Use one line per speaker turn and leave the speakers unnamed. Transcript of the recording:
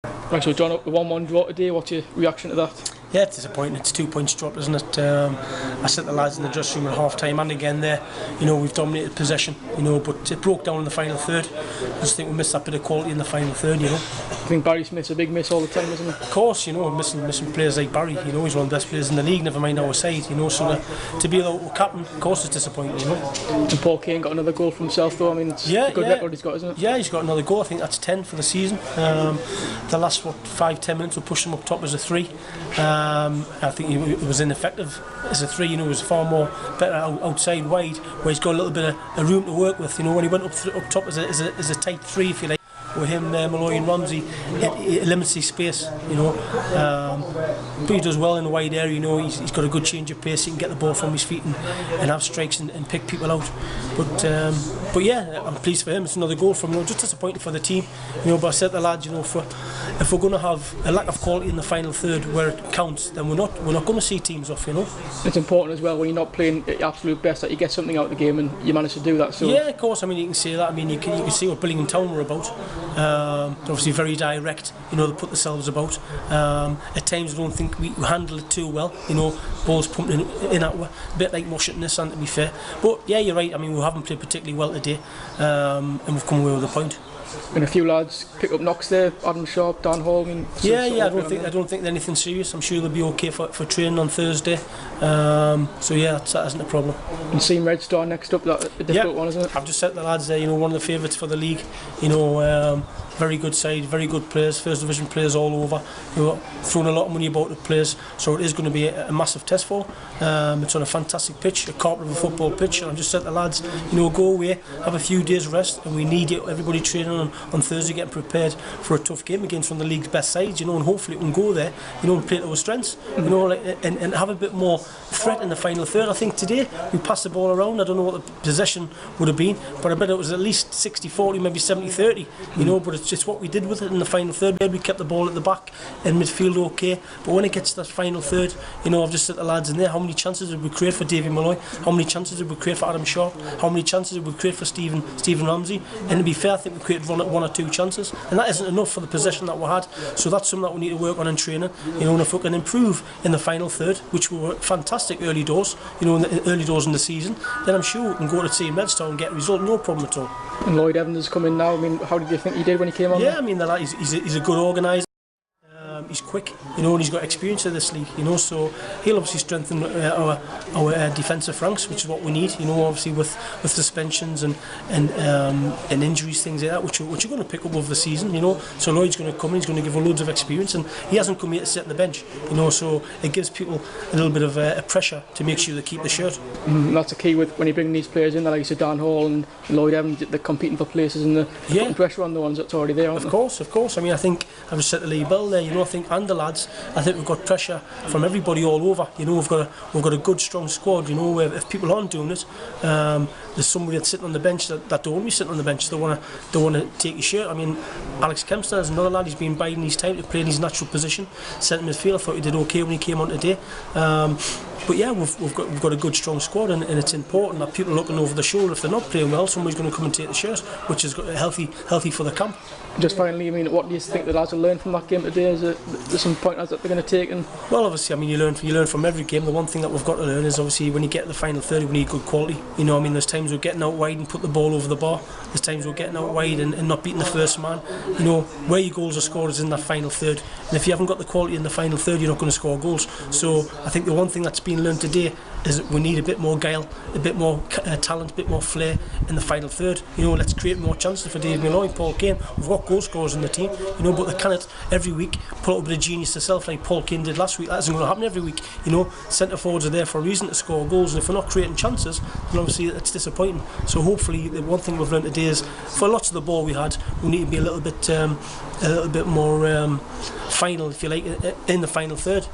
Right, so John, up the 1-1 draw today, what's your reaction to that?
Yeah, it's disappointing. It's 2 points dropped, isn't it? I said the lads in the dressing room at half time and again there, we've dominated possession, but it broke down in the final third. I just think we missed that bit of quality in the final third,
I think Barry Smith's a big miss all the time, isn't he?
Of course, missing players like Barry, he's one of the best players in the league, never mind our side, so to be the captain, of course it's disappointing,
And Paul Kane got another goal for himself though, it's a good record he's got, isn't it?
Yeah, he's got another goal, I think that's 10 for the season. The last, 5-10 minutes we pushed him up top as a 3. I think it was ineffective as a 3. It was far more better outside wide, where he's got a little bit of room to work with. When he went up top as a tight 3, if you like, with him, Malloy and Ramsey, it limits his space. But he does well in the wide area. He's got a good change of pace. He can get the ball from his feet and have strikes and pick people out. But yeah, I'm pleased for him. It's another goal from him. Just disappointed for the team. But I said to the lads, if we're going to have a lack of quality in the final third where it counts, then we're not going to see teams off.
It's important as well when you're not playing at your absolute best that you get something out of the game, and you manage to do that. So
yeah, of course. You can say that. You can see what Billingham Town were about. They're obviously very direct. They put themselves about. At times, I don't think we handle it too well. Balls pumped in at a bit like mush in this, and to be fair. But yeah, you're right. We haven't played particularly well today, and we've come away with a point.
And a few lads pick up knocks there. Adam Sharp, Dan Hall.
I don't think anything serious. I'm sure they'll be okay for training on Thursday. So yeah, that isn't a problem.
And seeing Red Star next up, that's a difficult one, isn't it?
I've just said to the lads there, one of the favourites for the league. Very good side, very good players, first division players all over. Thrown a lot of money about the players, so it is going to be a massive test for. It's on a fantastic pitch, a carpet of a football pitch. And I've just said to the lads, go away, have a few days rest, and we need everybody training on Thursday, getting prepared for a tough game against one of the league's best sides. And hopefully we can go there, and play to our strengths, and have a bit more threat in the final third. I think today we passed the ball around. I don't know what the possession would have been, but I bet it was at least 60-40, maybe 70-30. But it's just what we did with it in the final third. We kept the ball at the back and midfield okay, but when it gets to that final third, I've just said to the lads in there, how many chances did we create for Davy Malloy? How many chances did we create for Adam Sharp? How many chances did we create for Stephen Ramsey? And to be fair, I think we created one or two chances, and that isn't enough for the possession that we had. So that's something that we need to work on in training. And if we can improve in the final third, which were fantastic early doors, in the early doors in the season, then I'm sure we can go to Team Redstone and get a result, no problem at all.
And Lloyd Evans has come in now. How did you think he did when he came on?
Yeah, he's a good organiser. He's quick, and he's got experience of this league, so he'll obviously strengthen our defensive ranks, which is what we need, obviously with suspensions and injuries, things like that, which are going to pick up over the season, So Lloyd's going to come in, he's going to give us loads of experience, and he hasn't come here to sit on the bench, so it gives people a little bit of a pressure to make sure they keep the shirt.
That's a key when you bring these players in, like you said, Dan Hall and Lloyd Evans, they're competing for places, and they're putting pressure on the ones that's already there, aren't they?
Of course. I think I was said to Lee Bell there, I think, and the lads, I think we've got pressure from everybody all over. We've got a good strong squad. If people aren't doing it, there's somebody that's sitting on the bench that don't want to be sitting on the bench. They want to take his shirt. Alex Kempster is another lad. He's been biding his time to play in his natural position. Centre midfield. I thought he did okay when he came on today. But yeah, we've got a good strong squad, and it's important that people are looking over the shoulder. If they're not playing well, somebody's going to come and take the shirt, which is healthy for the camp.
Just finally, what do you think the lads will learn from that game today? Is there some pointers that they're going to take?
Well, obviously, you learn from every game. The one thing that we've got to learn is obviously when you get to the final third, we need good quality. There's times we're getting out wide and put the ball over the bar. There's times we're getting out wide and not beating the first man. Where your goals are scored is in that final third. And if you haven't got the quality in the final third, you're not going to score goals. So I think the one thing that's been learned today is that we need a bit more guile, a bit more talent, a bit more flair in the final third. Let's create more chances for Dave Malloy, Paul Kane. We've got goal scorers in the team, but they cannot every week put out a bit of genius themselves like Paul Kane did last week. That isn't going to happen every week. Centre forwards are there for a reason, to score goals, and if we're not creating chances, then obviously it's disappointing. So hopefully the one thing we've learned today is for lots of the ball we had, we need to be a little bit more final, if you like, in the final third.